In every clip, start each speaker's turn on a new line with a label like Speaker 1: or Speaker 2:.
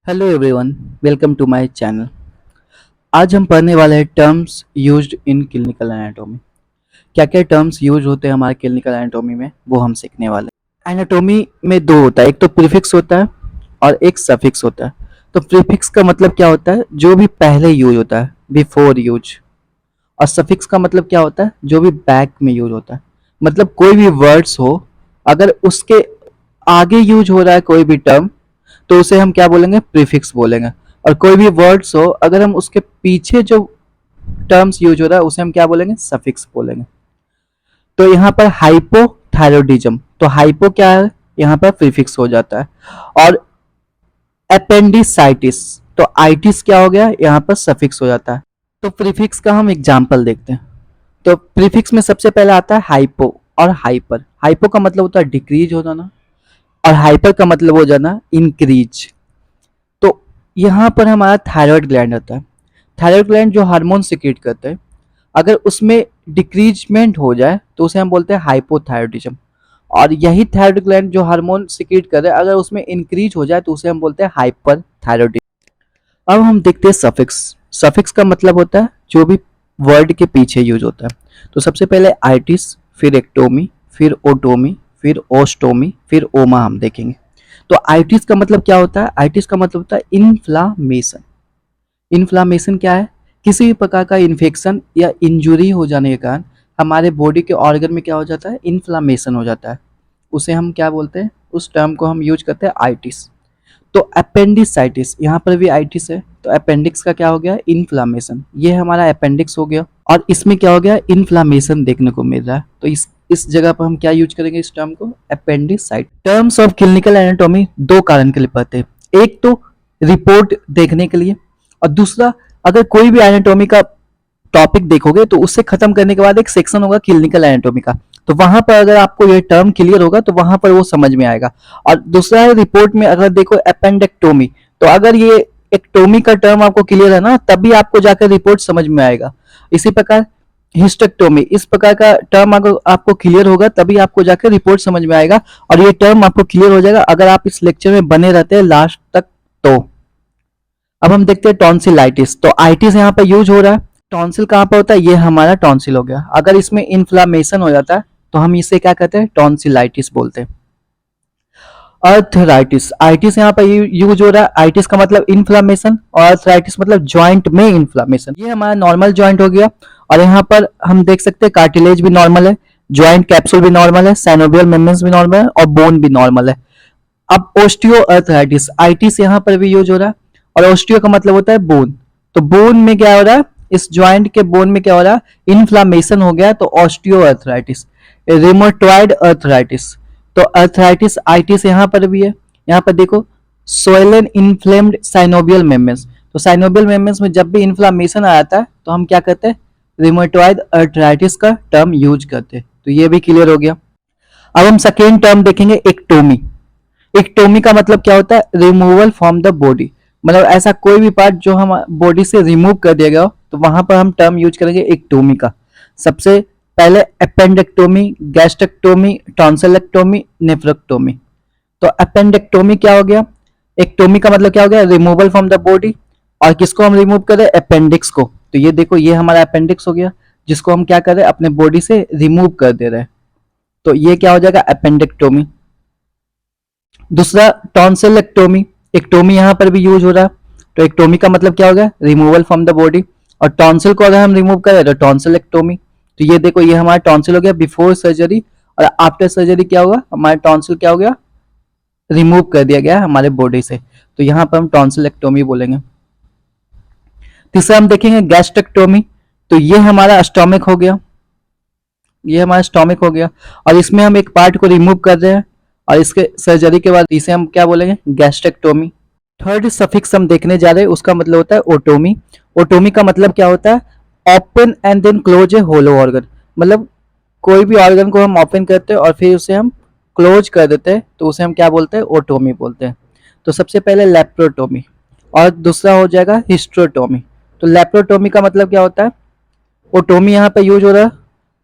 Speaker 1: Hello everyone, welcome to my channel. आज हम पढ़ने वाले हैं terms used in clinical anatomy. क्या क्या टर्म्स यूज होते हैं हमारे क्लिनिकल एनाटॉमी में, वो हम सीखने वाले हैं। एनाटॉमी में दो होता है, एक तो प्रीफिक्स होता है और एक सफिक्स होता है। तो प्रीफिक्स का मतलब क्या होता है, जो भी पहले यूज होता है, बिफोर यूज। और सफिक्स का मतलब क्या होता है, जो भी बैक में यूज होता है। मतलब कोई भी वर्ड्स हो, अगर उसके आगे यूज हो रहा है कोई भी टर्म, तो उसे हम क्या बोलेंगे, प्रीफिक्स बोलेंगे। और कोई भी वर्ड्स हो, अगर हम उसके पीछे जो टर्म्स यूज हो रहा है, उसे हम क्या बोलेंगे, सफिक्स बोलेंगे। तो यहाँ पर हाइपोथायरॉयडिज्म, तो हाइपो क्या है, यहाँ पर प्रीफिक्स हो जाता है। और एपेंडिसाइटिस, तो आइटिस क्या हो गया, यहाँ पर सफिक्स हो जाता है। तो प्रीफिक्स का हम एग्जाम्पल देखते हैं। तो प्रीफिक्स में सबसे पहले आता है हाइपो और हाइपर। हाइपो का मतलब होता है डिक्रीज हो जाना, और हाइपर का मतलब हो जाना इंक्रीज। तो यहाँ पर हमारा थायराइड ग्लैंड होता है। थायराइड ग्लैंड जो हार्मोन सिक्रीट करते हैं, अगर उसमें डिक्रीजमेंट हो जाए तो उसे हम बोलते हैं हाइपोथायरॉयडिज्म। और यही थायराइड ग्लैंड जो हार्मोन सिक्रीट कर रहा है, अगर उसमें इंक्रीज हो जाए तो उसे हम बोलते हैं हाइपर थायरॉयडिज्म। अब हम देखते हैं सफिक्स। सफिक्स का मतलब होता है जो भी वर्ड के पीछे यूज होता है। तो सबसे पहले आइटिस, फिर एक्टोमी, फिर ओटोमी, फिर ओस्टोमी, फिर ओमा हम देखेंगे। तो आइटिस का मतलब क्या होता है, आइटिस का मतलब होता है इन्फ्लामेशन। इन्फ्लामेशन क्या है, किसी भी प्रकार का इन्फेक्शन या इंजुरी हो जाने के कारण हमारे बॉडी के ऑर्गन में क्या हो जाता है, इन्फ्लामेशन हो जाता है। उसे हम क्या बोलते हैं, उस टर्म को हम यूज करते हैं आइटिस। तो अपेंडिसाइटिस, यहाँ पर भी आइटिस है, तो अपेंडिक्स का क्या हो गया, इन्फ्लामेशन। ये हमारा अपेंडिक्स हो गया, और इसमें क्या हो गया, इन्फ्लामेशन देखने को मिल रहा है। तो इस जगह पर हम क्या यूज करेंगे, इस टर्म को, अपेंडिसाइट। टर्म्स ऑफ क्लिनिकल एनाटॉमी दो कारण के लिए पढ़ते हैं। एक तो रिपोर्ट देखने के लिए, और दूसरा, अगर कोई भी एनाटॉमी का टॉपिक देखोगे तो उससे खत्म करने के बाद एक सेक्शन होगा क्लिनिकल एनाटॉमी का, तो वहां पर अगर आपको ये टर्म क्लियर होगा तो वहां पर वो समझ में आएगा। और दूसरा है रिपोर्ट में, अगर देखो अपेंडेक्टोमी, तो अगर ये एक्टोमी का टर्म आपको क्लियर है ना, तभी आपको जाकर रिपोर्ट समझ में आएगा। इसी प्रकार हिस्टेक्टोमी, इस प्रकार का टर्म अगर आपको क्लियर होगा तभी आपको जाकर रिपोर्ट समझ में आएगा, और ये टर्म आपको क्लियर हो जाएगा अगर आप इस लेक्चर में बने रहते हैं लास्ट तक। तो अब हम देखते हैं टॉन्सिलाइटिस। तो आइटिस यहाँ पे यूज हो रहा है। टॉन्सिल कहाँ पे होता है, ये हमारा टॉन्सिल हो गया। अगर इसमें इन्फ्लामेशन हो जाता है तो हम इसे क्या कहते हैं, टॉन्सिलाइटिस बोलते हैं। अर्थराइटिस, आइटिस यहाँ पे यूज हो रहा है। आइटिस का मतलब इन्फ्लामेशन, और अर्थराइटिस मतलब ज्वाइंट में इन्फ्लामेशन। ये हमारा नॉर्मल ज्वाइंट हो गया, और यहाँ पर हम देख सकते हैं कार्टिलेज भी नॉर्मल है, ज्वाइंट कैप्सूल भी नॉर्मल है, साइनोवियल मेम्ब्रेन्स भी नॉर्मल है, और बोन भी नॉर्मल है। अब ओस्टियो अर्थराइटिस, आइटिस यहाँ पर भी यूज हो रहा है, और ओस्टियो का मतलब होता है बोन। तो बोन में क्या हो रहा है, इस ज्वाइंट के बोन में क्या हो रहा है, इन्फ्लामेशन हो गया, तो ऑस्टियो अर्थराइटिस। रिमोटॉइड अर्थराइटिस, तो अर्थराइटिस आइटिस यहाँ पर भी है। यहाँ पर देखो, सोइलन इन्फ्लेम्ड साइनोवियल मेम्ब्रेन्स, तो साइनोवियल मेम्ब्रेन्स में जब भी इन्फ्लामेशन आ जाता है तो हम क्या करते हैं, रिमोटॉइड अर्थराइटिस का टर्म यूज करते हैं। तो ये भी क्लियर हो गया। अब हम सेकेंड टर्म देखेंगे, एक्टोमी। एक्टोमी का मतलब क्या होता है, रिमूवल फ्रॉम द बॉडी। मतलब ऐसा कोई भी पार्ट जो हम बॉडी से रिमूव कर दिया गया हो, तो वहां पर हम टर्म यूज करेंगे एक्टोमी का। सबसे पहले अपेंडेक्टोमी, गैस्ट्रेक्टोमी, टॉन्सिलेक्टोमी, नेफ्रेक्टोमी। तो अपेंडेक्टोमी क्या हो गया, एक्टोमी का मतलब क्या हो गया, रिमूवल फ्रॉम द बॉडी। और किसको हम रिमूव करें, अपेंडिक्स को। तो ये देखो, ये हमारा अपेंडिक्स हो गया, जिसको हम क्या कर रहे हैं, अपने बॉडी से रिमूव कर दे रहे हैं। तो ये क्या हो जाएगा, अपेंडेक्टोमी। दूसरा टॉन्सिलेक्टोमी, एक्टोमी यहाँ पर भी यूज हो रहा है। तो एक्टोमी का मतलब क्या हो गया, रिमूवल फ्रॉम द बॉडी। और टॉन्सिल को अगर हम रिमूव करें तो टॉन्सिलेक्टोमी। तो ये देखो, ये हमारा टॉन्सिल हो गया बिफोर सर्जरी, और आफ्टर सर्जरी क्या होगा, हमारा टॉन्सिल क्या हो गया, रिमूव कर दिया गया हमारे बॉडी से। तो यहाँ पर हम टॉन्सिलेक्टोमी बोलेंगे। तीसरा हम देखेंगे गैस्ट्रेक्टोमी। तो ये हमारा स्टोमिक हो गया, ये हमारा स्टोमिक हो गया, और इसमें हम एक पार्ट को रिमूव कर रहे हैं, और इसके सर्जरी के बाद इसे हम क्या बोलेंगे, गैस्ट्रेक्टोमी। थर्ड सफिक्स हम देखने जा रहे हैं, उसका मतलब होता है ओटोमी। ओटोमी का मतलब क्या होता है, open and then close a hollow organ. मतलब कोई भी ऑर्गन को हम ओपन करते हैं और फिर उसे हम क्लोज कर देते हैं, तो उसे हम क्या बोलते हैं, ओटोमी बोलते हैं। तो सबसे पहले लेप्रोटोमी, और दूसरा हो जाएगा हिस्ट्रोटोमी। तो लेप्रोटोमी का मतलब क्या होता है, ओटोमी यहाँ पे यूज हो रहा है,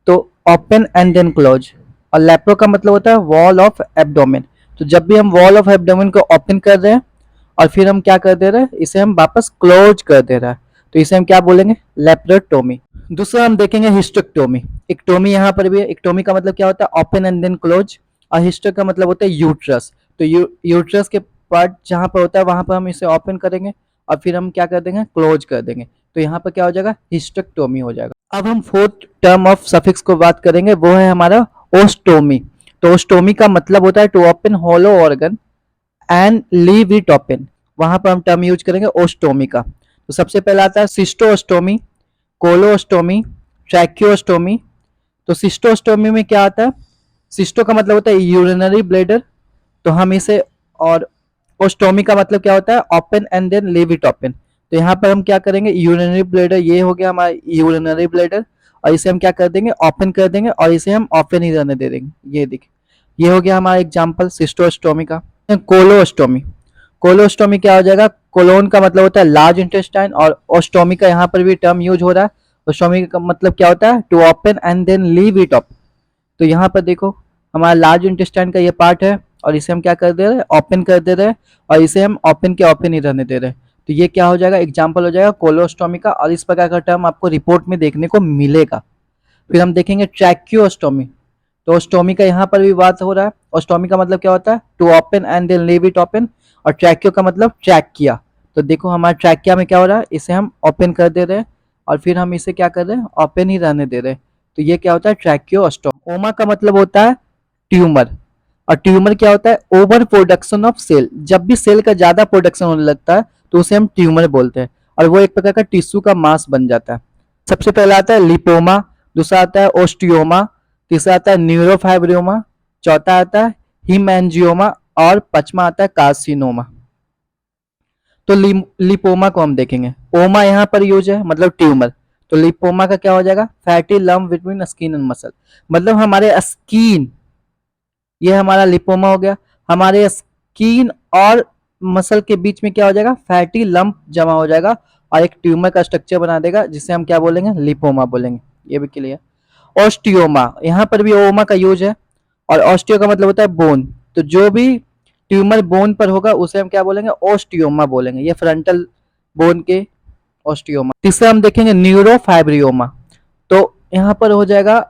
Speaker 1: तो ओपन एंड देन क्लोज। और लेप्रो का मतलब होता है वॉल ऑफ एब्डोमेन। तो जब भी हम वॉल ऑफ एब्डोमेन को ओपन कर रहे हैं और फिर हम क्या कर दे रहे हैं, इसे हम वापस क्लोज कर दे रहा है, तो इसे हम क्या बोलेंगे, लेप्रोटोमी। दूसरा हम देखेंगे हिस्टेक्टोमी। इक्टोमी यहाँ पर भी है। इक्टोमी का मतलब क्या होता है, ओपन एंड देन क्लोज, और हिस्टो का मतलब होता है यूट्रस। तो यूट्रस के पार्ट जहाँ पर होता है वहां पर हम इसे ओपन करेंगे और फिर हम क्या कर देंगे, क्लोज कर देंगे, तो यहाँ पर क्या हो जाएगा, हिस्टेक्टोमी हो जाएगा। अब हम फोर्थ टर्म ऑफ सफिक्स को बात करेंगे, वो है हमारा ओस्टोमी। तो ओस्टोमी का मतलब होता है to open hollow organ and leave it open, वहां पर हम टर्म यूज करेंगे ओस्टोमी का। तो सबसे पहला आता है सिस्टोस्टोमी, कोलोस्टोमी, ट्रैक्योस्टोमी। तो सिस्टोस्टोमी में क्या आता है, सिस्टो का मतलब होता है यूरिनरी ब्लैडर, तो हम इसे, और ओस्टोमी का मतलब क्या होता है, open and then leave it open. तो यहाँ पर हम क्या करेंगे, यूरिनरी ब्लैडर, ये हो गया हमारा यूरिनरी ब्लैडर, और इसे हम क्या कर देंगे, ओपन कर देंगे, और इसे हम ओपन ही रहने दे देंगे। ये देखिए, ये हो गया हमारा एग्जाम्पल सिस्टोस्टोमी का। कोलोस्टोमी, कोलोस्टोमी क्या हो जाएगा, कोलोन का मतलब होता है लार्ज इंटेस्टाइन, और ओस्टोमी का यहाँ पर भी टर्म यूज हो रहा है। ओस्टोमी का मतलब क्या होता है, to open and then leave it open. तो यहाँ पर देखो, हमारा लार्ज इंटेस्टाइन का ये पार्ट है, और इसे हम क्या कर दे रहे हैं, ओपन कर दे रहे हैं, और इसे हम ओपन के ओपन ही रहने दे रहे हैं। तो ये क्या हो जाएगा, एग्जाम्पल हो जाएगा कोलोस्टोमी का, और इस प्रकार का टर्म आपको रिपोर्ट में देखने को मिलेगा। फिर हम देखेंगे ट्रैक्योस्टोमी। तो ओस्टोमी का यहाँ पर भी बात हो रहा है। ओस्टोमी का मतलब क्या होता है, to open and then leave it open, और ट्रैक्यो का मतलब ट्रैकिया। तो देखो हमारा ट्रैकिया में क्या हो रहा है, इसे हम ओपन कर दे रहे हैं, और फिर हम इसे क्या कर रहे हैं, ओपन ही रहने दे रहे हैं। तो ये क्या होता है, ट्रैक्योस्टोम। ओमा का मतलब होता है ट्यूमर, और ट्यूमर क्या होता है, ओवर प्रोडक्शन ऑफ सेल। जब भी सेल का ज्यादा प्रोडक्शन होने लगता है तो उसे हम ट्यूमर बोलते हैं, और वो एक प्रकार का टिश्यू का मास बन जाता है। सबसे पहला आता है लिपोमा, दूसरा आता है ओस्टियोमा, तीसरा आता है न्यूरोफाइब्रियोमा, चौथा आता है हिमैंजियोमा, और पांचवा आता है कार्सिनोमा। तो लिपोमा को हम देखेंगे। ओमा यहाँ पर यूज है मतलब ट्यूमर, तो लिपोमा का क्या हो जाएगा, fatty lump between skin and muscle, मतलब हमारे स्किन, ये हमारा लिपोमा हो गया, हमारे स्किन और मसल के बीच में क्या हो जाएगा, फैटी लंप जमा हो जाएगा, और एक ट्यूमर का स्ट्रक्चर बना देगा, जिसे हम क्या बोलेंगे, लिपोमा बोलेंगे। ये भी क्लियर। ऑस्टियोमा, यहाँ पर भी ओमा का यूज है, और ऑस्टियो का मतलब होता है बोन। तो जो भी ट्यूमर बोन पर होगा उसे हम क्या बोलेंगे, ऑस्टियोमा बोलेंगे। ये फ्रंटल बोन के ऑस्टियोमा। तीसरा हम देखेंगे न्यूरोफाइब्रियोमा। तो यहाँ पर हो जाएगा,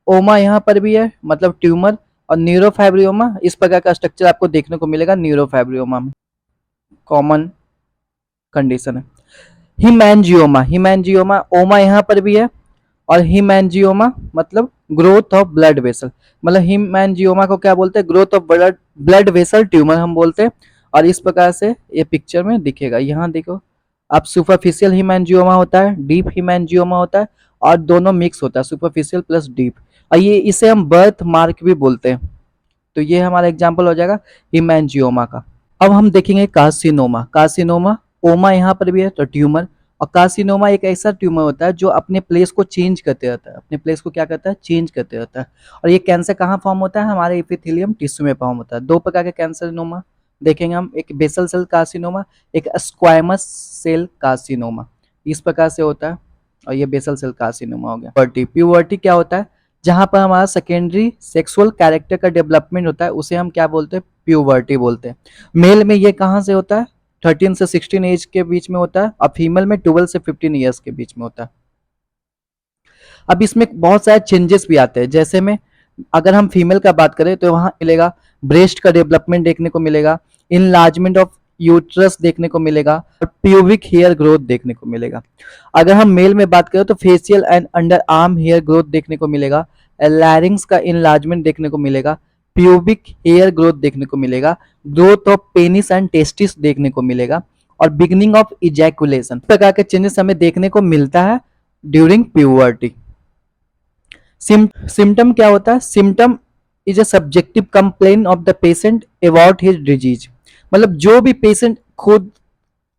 Speaker 1: ओमा यहाँ पर भी है मतलब ट्यूमर, और न्यूरोफाइब्रियोमा इस प्रकार का स्ट्रक्चर आपको देखने को मिलेगा न्यूरोफाइब्रियोमा में, कॉमन कंडीशन है। हिमैंजियोमा, हिमैंजियोमा ओमा यहाँ पर भी है, और हिमैंजियोमा मतलब ग्रोथ ऑफ ब्लड वेसल, मतलब हिमैंजियोमा को क्या बोलते हैं, growth of blood blood vessel tumour हम बोलते हैं। और इस प्रकार से ये पिक्चर में दिखेगा, यहाँ देखो आप, सुपरफिशियल हिमैंजियोमा होता है, डीप हिमैंजियोमा होता है, और दोनों मिक्स होता है, सुपरफिशियल प्लस डीप, और ये इसे हम बर्थ मार्क भी बोलते हैं। तो ये हमारा एग्जाम्पल हो जाएगा हिमैंजियोमा का। अब हम देखेंगे कार्सिनोमा। कार्सिनोमा ओमा यहाँ पर भी है तो ट्यूमर, और कार्सिनोमा एक ऐसा ट्यूमर होता है जो अपने प्लेस को चेंज करते रहता है, अपने प्लेस को क्या करता है, चेंज करते रहता है। और ये कैंसर कहाँ फॉर्म होता है, हमारे एपिथेलियम टिश्यू में फॉर्म होता है। दो प्रकार के कैंसरनोमा देखेंगे हम, एक बेसल सेल कार्सिनोमा, एक स्क्वायमस सेल कार्सिनोमा, इस प्रकार से होता है। और ये बेसल सेल कार्सिनोमा हो गया। प्यूबर्टी, प्यूबर्टी क्या होता है, जहां पर हमारा सेकेंडरी सेक्सुअल कैरेक्टर का डेवलपमेंट होता है, उसे हम क्या बोलते हैं, प्यूबर्टी बोलते हैं। मेल में ये कहाँ से होता है, 13 से 16 एज के बीच में होता है, और फीमेल में 12 से 15 ईयर्स के बीच में होता है। अब इसमें बहुत सारे चेंजेस भी आते हैं, जैसे में अगर हम फीमेल का बात करें तो वहां मिलेगा ब्रेस्ट का डेवलपमेंट देखने को मिलेगा, इनलार्जमेंट ऑफ यूट्रस देखने को मिलेगा, और प्यूबिक हेयर ग्रोथ देखने को मिलेगा। अगर हम मेल में बात करें तो facial and underarm hair growth देखने को मिलेगा, लैरिंग्स का इनलार्जमेंट देखने को मिलेगा, प्यूबिक हेयर ग्रोथ देखने को मिलेगा, growth of penis and testis देखने को मिलेगा, और बिगनिंग ऑफ इजैकुलेशन प्रकार के चेंजेस हमें देखने को मिलता है ड्यूरिंग प्यूबर्टी। सिम्टम क्या होता है, symptom is a subjective complain of the patient about his disease, मतलब जो भी पेशेंट खुद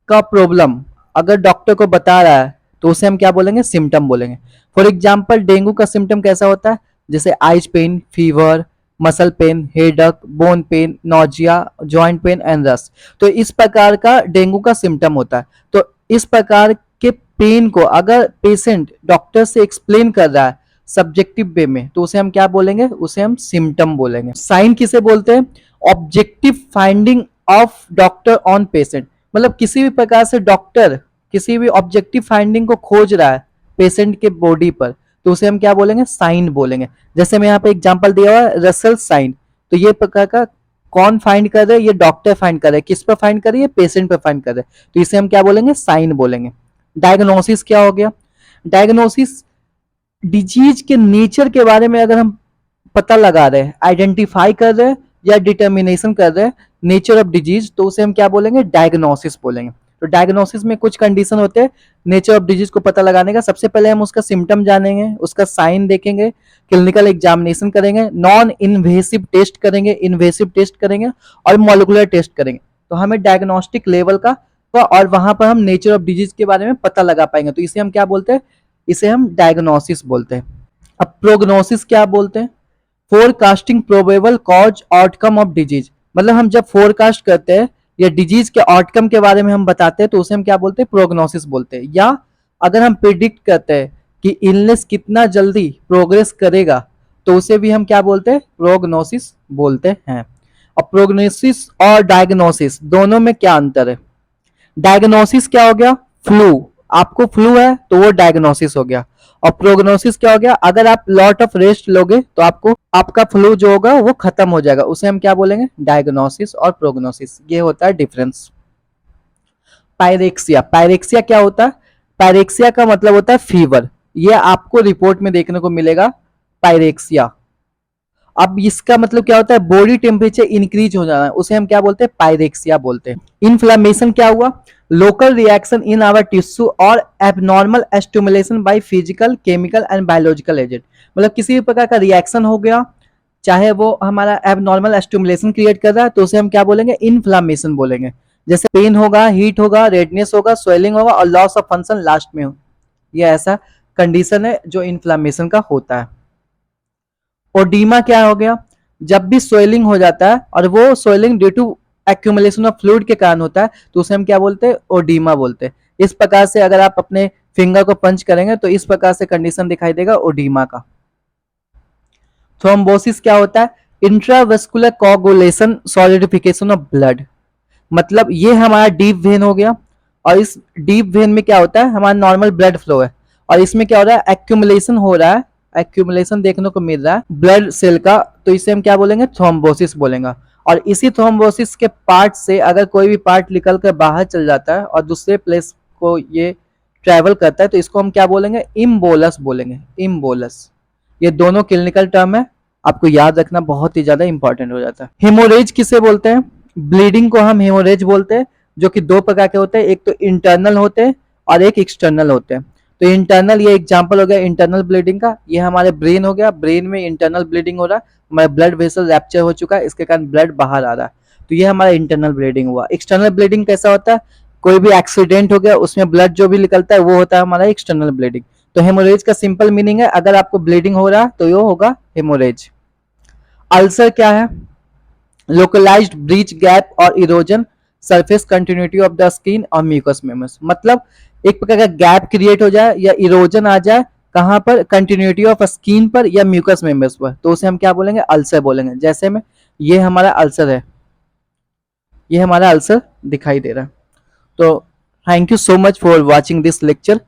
Speaker 1: का प्रॉब्लम अगर डॉक्टर को बता रहा है तो उसे हम क्या बोलेंगे, सिम्टम बोलेंगे। फॉर एग्जाम्पल डेंगू का सिम्टम कैसा होता है, जैसे eyes pain, fever, muscle pain, headache, bone pain, nausea, joint pain and rash. तो इस प्रकार का डेंगू का सिम्टम होता है। तो इस प्रकार के पेन को अगर पेशेंट डॉक्टर से एक्सप्लेन कर रहा है सब्जेक्टिव वे में, तो उसे हम क्या बोलेंगे, उसे हम सिम्टम बोलेंगे। साइन किसे बोलते हैं, objective finding of doctor on patient, मतलब किसी भी प्रकार से डॉक्टर किसी भी ऑब्जेक्टिव फाइंडिंग को खोज रहा है पेशेंट के बॉडी पर, तो उसे हम क्या बोलेंगे, साइन बोलेंगे। जैसे मैं यहाँ पे एग्जांपल दिया हुआ है रसल साइन, तो ये प्रकार का कौन फाइंड कर रहे हैं, ये डॉक्टर फाइंड कर रहे हैं। किस पर फाइंड कर रहे हैं, पेशेंट पर फाइंड कर रहे हैं, तो इसे हम क्या बोलेंगे, साइन बोलेंगे। डायग्नोसिस क्या हो गया, डायग्नोसिस डिजीज के नेचर के बारे में अगर हम पता लगा रहे हैं, आइडेंटिफाई कर रहे हैं या डिटर्मिनेशन कर रहे हैं नेचर ऑफ डिजीज, तो उसे हम क्या बोलेंगे, डायग्नोसिस बोलेंगे। तो डायग्नोसिस में कुछ कंडीशन होते हैं नेचर ऑफ डिजीज को पता लगाने का। सबसे पहले हम उसका सिम्टम जानेंगे, उसका साइन देखेंगे, क्लिनिकल एग्जामिनेशन करेंगे, नॉन इन्वेसिव टेस्ट करेंगे, इन्वेसिव टेस्ट करेंगे और मॉलिक्यूलर टेस्ट करेंगे। तो हमें डायग्नोस्टिक लेवल का और वहां पर हम नेचर ऑफ डिजीज के बारे में पता लगा पाएंगे। तो इसे हम क्या बोलते हैं, इसे हम डायग्नोसिस बोलते हैं। अब प्रोग्नोसिस क्या बोलते हैं, forecasting probable cause outcome of disease. मतलब हम जब फोरकास्ट करते हैं या डिजीज के आउटकम के बारे में हम बताते हैं तो उसे हम क्या बोलते हैं, प्रोग्नोसिस बोलते हैं। या अगर हम प्रिडिक्ट करते हैं कि इलनेस कितना जल्दी प्रोग्रेस करेगा तो उसे भी हम क्या बोलते हैं, प्रोग्नोसिस बोलते हैं। अब प्रोग्नोसिस और डायग्नोसिस दोनों में क्या अंतर है, डायग्नोसिस क्या हो गया, फ्लू, आपको फ्लू है तो वो डायग्नोसिस हो गया। और प्रोग्नोसिस क्या हो गया, अगर आप लॉट ऑफ रेस्ट लोगे तो आपको आपका फ्लू जो होगा वो खत्म हो जाएगा, उसे हम क्या बोलेंगे, डायग्नोसिस और प्रोग्नोसिस। ये होता है डिफरेंस। पायरेक्सिया, पायरेक्सिया क्या होता है, पायरेक्सिया का मतलब होता है फीवर। ये आपको रिपोर्ट में देखने को मिलेगा, पायरेक्सिया। अब इसका मतलब क्या होता है, बॉडी टेम्परेचर इंक्रीज हो जाना, उसे हम क्या बोलते हैं, पायरेक्सिया बोलते हैं। इन्फ्लेमेशन क्या हुआ, local reaction in our tissue और abnormal stimulation by physical, chemical and biological agent. मतलब किसी भी प्रकार का रिएक्शन हो गया, चाहे वो हमारा एबनॉर्मल स्टिमुलेशन क्रिएट कर रहा है, तो उसे हम क्या बोलेंगे, इन्फ्लामेशन बोलेंगे। जैसे पेन होगा, हीट होगा, रेडनेस होगा, स्वेलिंग होगा और लॉस ऑफ फंक्शन लास्ट में हो, ये ऐसा कंडीशन है जो इन्फ्लामेशन का होता है। ओडीमा क्या हो गया, जब भी स्वेलिंग हो जाता है और वो swelling due to accumulation of fluid के कारण होता है तो उसे हम क्या बोलते हैं, ओडीमा बोलते हैं। इस प्रकार से अगर आप अपने फिंगर को पंच करेंगे तो इस प्रकार से कंडीशन दिखाई देगा ओडीमा का। थ्रोम्बोसिस क्या होता है, intravascular coagulation solidification of blood. मतलब ये हमारा डीप वेन हो गया और इस डीप वेन में क्या होता है, हमारा नॉर्मल ब्लड फ्लो है और इसमें क्या हो रहा है, एक्यूमुलेशन हो रहा है, एक्यूमुलेशन देखने को मिल रहा है ब्लड सेल का, तो इसे हम क्या बोलेंगे, थ्रोम्बोसिस बोलेंगे। और इसी थ्रोम्बोसिस के पार्ट से अगर कोई भी पार्ट निकल कर बाहर चल जाता है और दूसरे प्लेस को ये ट्रेवल करता है तो इसको हम क्या बोलेंगे, इम्बोलस बोलेंगे, इम्बोलस। ये दोनों क्लिनिकल टर्म है, आपको याद रखना बहुत ही ज्यादा इंपॉर्टेंट हो जाता है। हेमोरेज किसे बोलते हैं, ब्लीडिंग को हम हेमोरेज बोलते हैं, जो कि दो प्रकार के होते हैं, एक तो इंटरनल होते हैं और एक एक्सटर्नल होते हैं। तो इंटरनल, ये एग्जांपल हो गया इंटरनल ब्लीडिंग का, ये हमारे ब्रेन हो गया, ब्रेन में इंटरनल ब्लीडिंग हो रहा है, हमारा ब्लड वेसल रैप्चर हो चुका है, इसके कारण ब्लड बाहर आ रहा है, तो ये हमारा इंटरनल ब्लीडिंग हुआ। एक्सटर्नल ब्लीडिंग कैसा होता है, कोई भी एक्सीडेंट हो गया उसमें ब्लड जो भी निकलता है वो होता है हमारा एक्सटर्नल ब्लीडिंग। तो हेमोरेज का सिंपल मीनिंग है, अगर आपको ब्लीडिंग हो रहा है तो ये होगा हेमोरेज। अल्सर क्या है, लोकलाइज्ड ब्रीच, गैप और erosion surface continuity of the skin और म्यूकस मेम्ब्रेन। मतलब एक प्रकार का गैप क्रिएट हो जाए या इरोजन आ जाए, कहां पर, कंटिन्यूटी ऑफ स्किन पर या म्यूकस मेम्ब्रेन पर, तो उसे हम क्या बोलेंगे, अल्सर बोलेंगे। जैसे में ये हमारा अल्सर है, ये हमारा अल्सर दिखाई दे रहा है। तो thank you so much for watching this lecture.